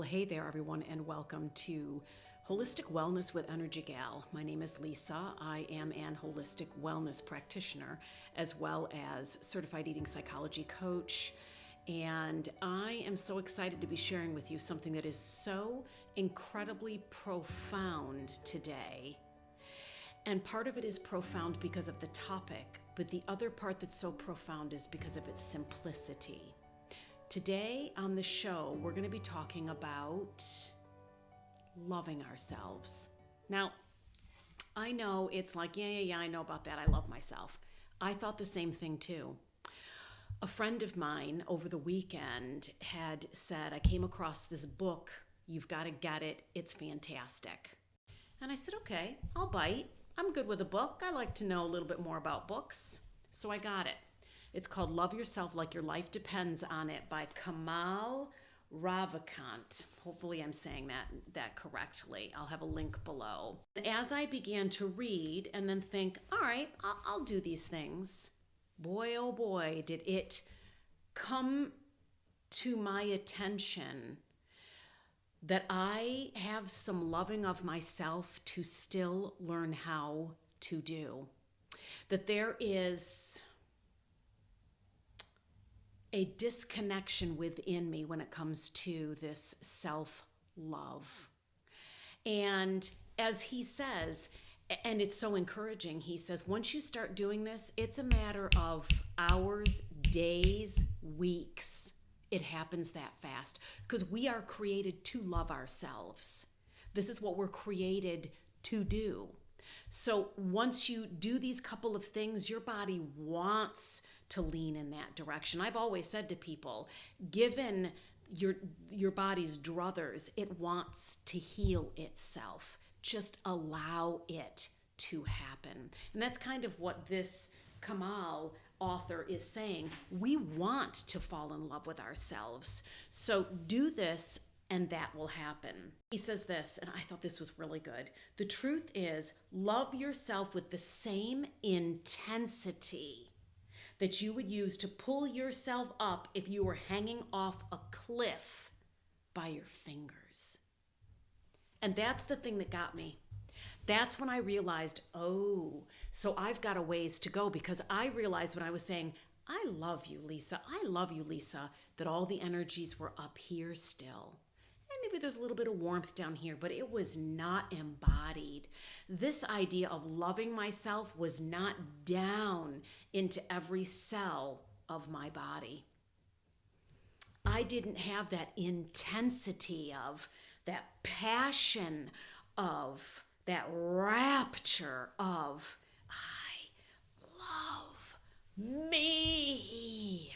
Well, hey there, everyone, and welcome to Holistic Wellness with EnergieGal. My name is Lisa. I am an holistic wellness practitioner as well as certified eating psychology coach. And I am so excited to be sharing with you something that is so incredibly profound today. And part of it is profound because of the topic, but the other part that's so profound is because of its simplicity. Today on the show, we're going to be talking about loving ourselves. Now, I know it's like, yeah, I know about that. I love myself. I thought the same thing too. A friend of mine over the weekend had said, I came across this book. You've got to get it. It's fantastic. And I said, okay, I'll bite. I'm good with a book. I like to know a little bit more about books. So I got it. It's called Love Yourself Like Your Life Depends on It by Kamal Ravikant. Hopefully I'm saying that correctly. I'll have a link below. As I began to read and then think, all right, I'll do these things. Boy, oh boy, did it come to my attention that I have some loving of myself to still learn how to do. That there is a disconnection within me when it comes to this self-love. And as he says, and it's so encouraging, he says, once you start doing this, it's a matter of hours, days, weeks. It happens that fast because we are created to love ourselves. This is what we're created to do. So once you do these couple of things, your body wants to lean in that direction. I've always said to people, given your body's druthers, it wants to heal itself. Just allow it to happen. And that's kind of what this Kamal author is saying. We want to fall in love with ourselves. So do this and that will happen. He says this, and I thought this was really good. The truth is, love yourself with the same intensity that you would use to pull yourself up if you were hanging off a cliff by your fingers. And that's the thing that got me. That's when I realized, oh, so I've got a ways to go, because I realized when I was saying, I love you, Lisa, that all the energies were up here still. And maybe there's a little bit of warmth down here, but it was not embodied. This idea of loving myself was not down into every cell of my body. I didn't have that intensity of, that passion of, that rapture of, I love me.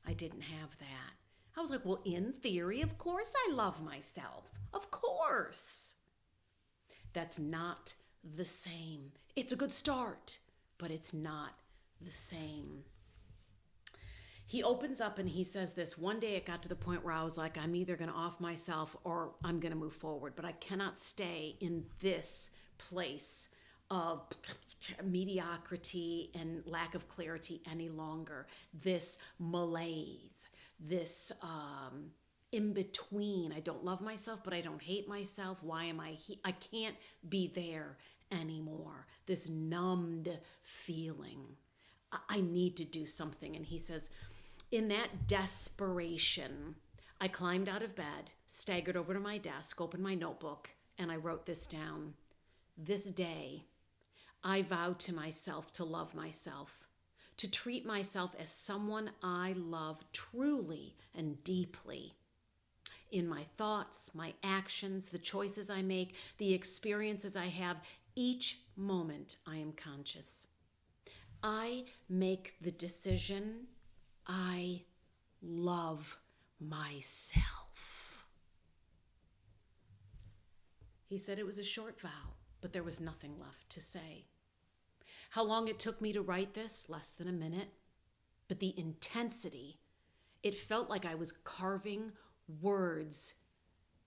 I didn't have that. I was like, well, in theory, of course I love myself. Of course. That's not the same. It's a good start, but it's not the same. He opens up and he says this, one day it got to the point where I was like, I'm either going to off myself or I'm going to move forward, but I cannot stay in this place of mediocrity and lack of clarity any longer. This malaise, this in between. I don't love myself, but I don't hate myself. Why am I here? I can't be there anymore. This numbed feeling. I need to do something. And he says, in that desperation, I climbed out of bed, staggered over to my desk, opened my notebook, and I wrote this down. This day, I vowed to myself to love myself, to treat myself as someone I love truly and deeply. In my thoughts, my actions, the choices I make, the experiences I have, each moment I am conscious. I make the decision. I love myself. He said it was a short vow, but there was nothing left to say. How long it took me to write this? Less than a minute. But the intensity, it felt like I was carving words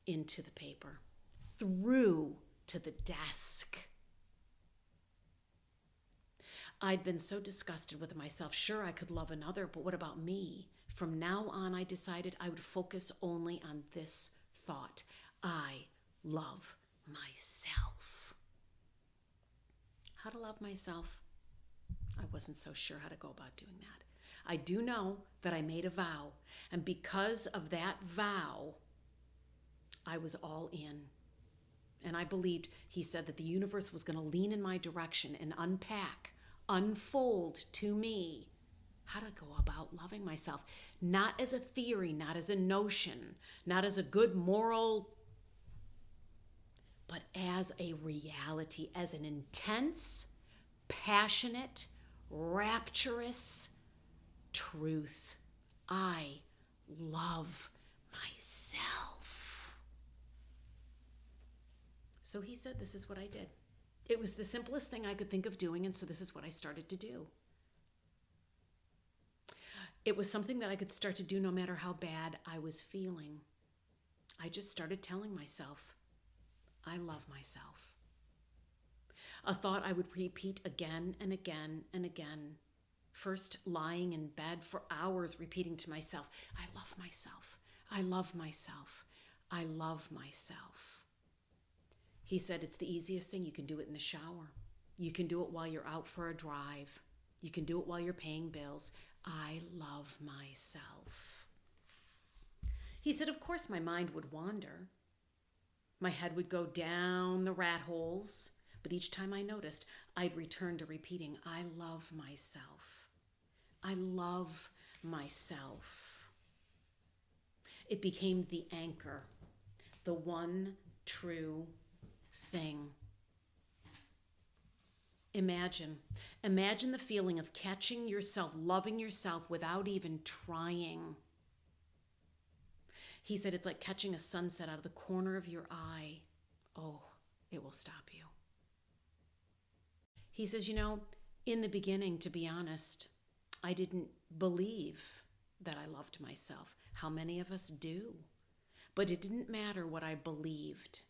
into the paper, through to the desk. I'd been so disgusted with myself. Sure, I could love another, but what about me? From now on, I decided I would focus only on this thought. I love myself. How to love myself? I wasn't so sure how to go about doing that. I do know that I made a vow, and because of that vow, I was all in. And I believed, he said, that the universe was going to lean in my direction and unfold to me how to go about loving myself. Not as a theory, not as a notion, not as a good moral, but as a reality, as an intense, passionate, rapturous truth. I love myself. So he said, this is what I did. It was the simplest thing I could think of doing, and so this is what I started to do. It was something that I could start to do no matter how bad I was feeling. I just started telling myself, I love myself. A thought I would repeat again and again and again. First, lying in bed for hours, repeating to myself, I love myself. I love myself. I love myself. He said it's the easiest thing. You can do it in the shower. You can do it while you're out for a drive. You can do it while you're paying bills. I love myself. He said, of course, my mind would wander. My head would go down the rat holes, but each time I noticed, I'd return to repeating, I love myself. I love myself. It became the anchor, the one true thing. Imagine the feeling of catching yourself, loving yourself without even trying. He said it's like catching a sunset out of the corner of your eye. Oh, it will stop you. He says, in the beginning, to be honest, I didn't believe that I loved myself. How many of us do? But it didn't matter what I believed.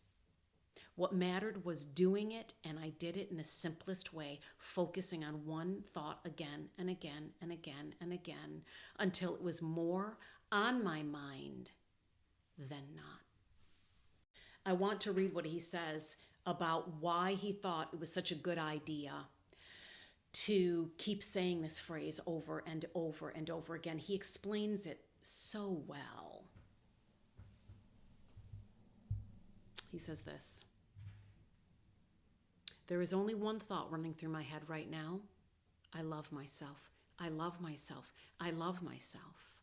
What mattered was doing it, and I did it in the simplest way, focusing on one thought again and again and again and again until it was more on my mind than not. I want to read what he says about why he thought it was such a good idea to keep saying this phrase over and over and over again. He explains it so well. He says this. There is only one thought running through my head right now. I love myself. I love myself. I love myself.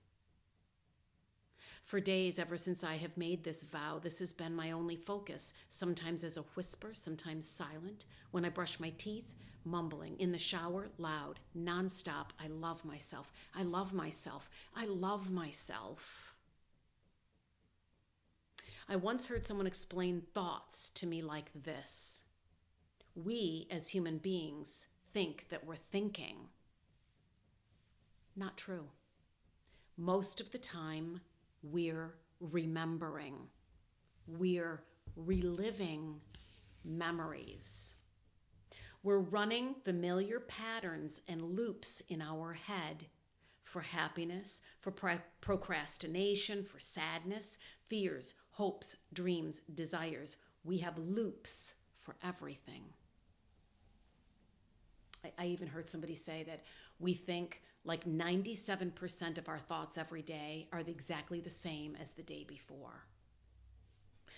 For days, ever since I have made this vow, this has been my only focus, sometimes as a whisper, sometimes silent. When I brush my teeth, mumbling. In the shower, loud, nonstop. I love myself. I love myself. I love myself. I once heard someone explain thoughts to me like this. We, as human beings, think that we're thinking. Not true. Most of the time, we're remembering. We're reliving memories. We're running familiar patterns and loops in our head for happiness, for procrastination, for sadness, fears, hopes, dreams, desires. We have loops for everything. I even heard somebody say that we think like 97% of our thoughts every day are exactly the same as the day before.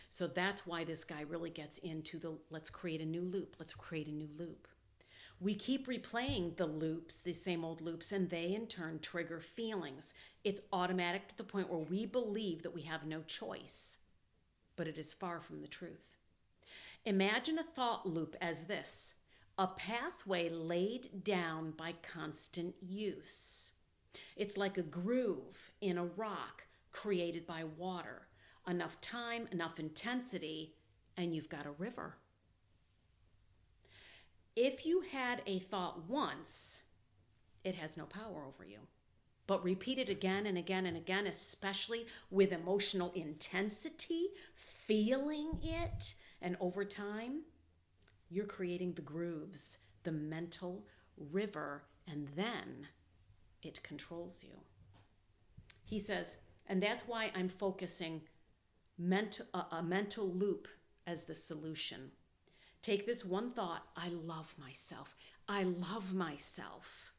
So that's why this guy really gets into the let's create a new loop. Let's create a new loop. We keep replaying the loops, the same old loops, and they in turn trigger feelings. It's automatic to the point where we believe that we have no choice, but it is far from the truth. Imagine a thought loop as this. A pathway laid down by constant use. It's like a groove in a rock created by water. Enough time, enough intensity, and you've got a river. If you had a thought once, it has no power over you. But repeat it again and again and again, especially with emotional intensity, feeling it, and over time, you're creating the grooves, the mental river, and then it controls you. He says, and that's why I'm focusing a mental loop as the solution. Take this one thought, I love myself. I love myself.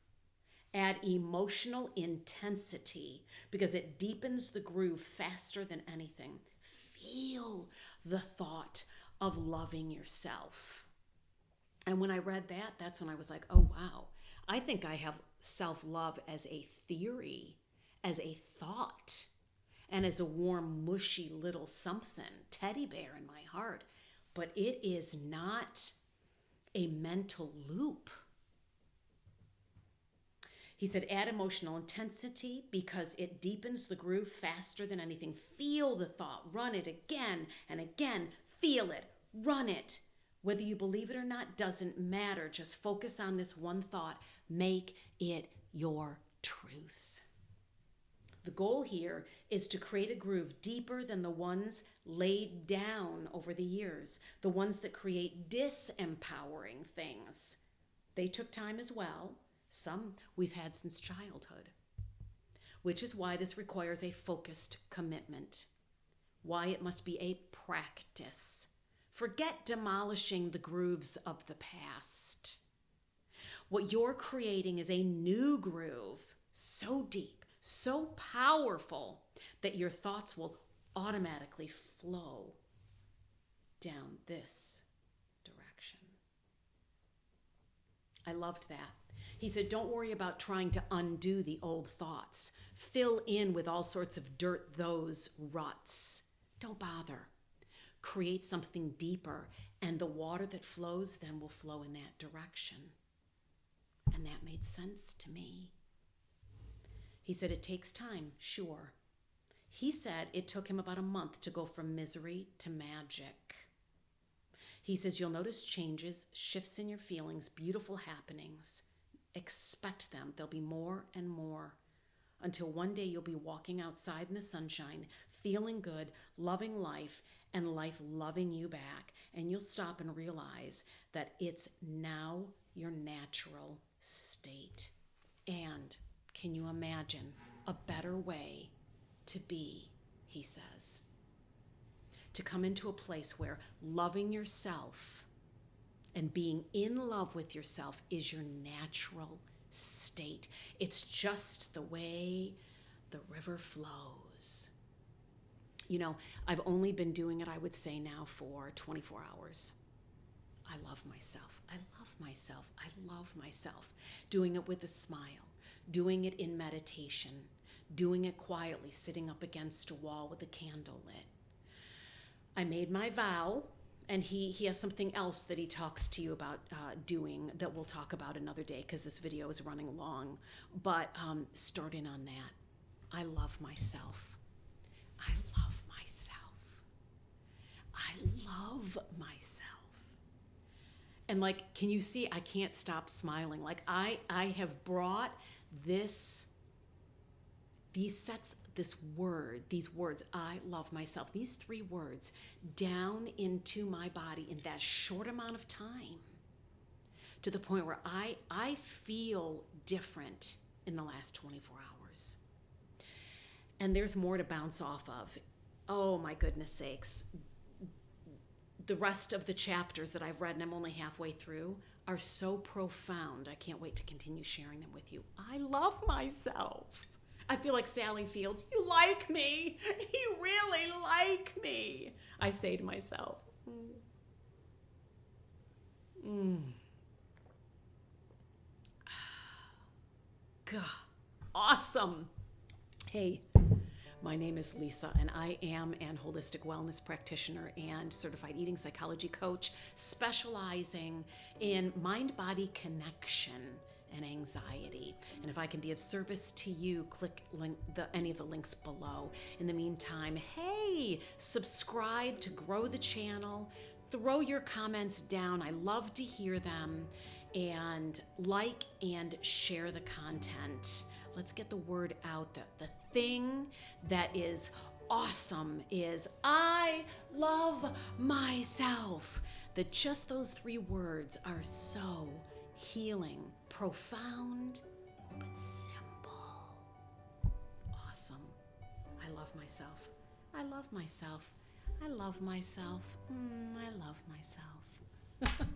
Add emotional intensity because it deepens the groove faster than anything. Feel the thought of loving yourself. And when I read that, that's when I was like, oh, wow. I think I have self-love as a theory, as a thought, and as a warm, mushy little something, teddy bear in my heart. But it is not a mental loop. He said, add emotional intensity because it deepens the groove faster than anything. Feel the thought, run it again and again. Feel it, run it. Whether you believe it or not doesn't matter. Just focus on this one thought. Make it your truth. The goal here is to create a groove deeper than the ones laid down over the years, the ones that create disempowering things. They took time as well. Some we've had since childhood, which is why this requires a focused commitment, why it must be a practice. Forget demolishing the grooves of the past. What you're creating is a new groove, so deep, so powerful that your thoughts will automatically flow down this direction. I loved that. He said, don't worry about trying to undo the old thoughts. Fill in with all sorts of dirt those ruts. Don't bother. Create something deeper, and the water that flows then will flow in that direction. And that made sense to me. He said, it takes time, sure. He said it took him about a month to go from misery to magic. He says, you'll notice changes, shifts in your feelings, beautiful happenings. Expect them. There'll be more and more until one day you'll be walking outside in the sunshine, feeling good, loving life, and life loving you back. And you'll stop and realize that it's now your natural state. And can you imagine a better way to be, he says, to come into a place where loving yourself and being in love with yourself is your natural state. It's just the way the river flows. You know, I've only been doing it, I would say now, for 24 hours. I love myself. I love myself. I love myself. Doing it with a smile, doing it in meditation, doing it quietly, sitting up against a wall with a candle lit. I made my vow, and he has something else that he talks to you about doing that we'll talk about another day because this video is running long, but start in on that. I love myself. I love myself. I love myself. And like, can you see, I can't stop smiling. Like I have brought these words, I love myself, these 3 words down into my body in that short amount of time to the point where I feel different in the last 24 hours. And there's more to bounce off of. Oh my goodness sakes. The rest of the chapters that I've read, and I'm only halfway through, are so profound. I can't wait to continue sharing them with you. I love myself. I feel like Sally Fields. You like me. You really like me. I say to myself. God, awesome. Hey, my name is Lisa, and I am an holistic wellness practitioner and certified eating psychology coach, specializing in mind-body connection and anxiety. And if I can be of service to you, click any of the links below. In the meantime, hey, subscribe to grow the channel. Throw your comments down. I love to hear them. And like and share the content. Let's get the word out. The thing that is awesome is I love myself. That just those 3 words are so healing, profound, but simple. Awesome. I love myself. I love myself. I love myself. I love myself.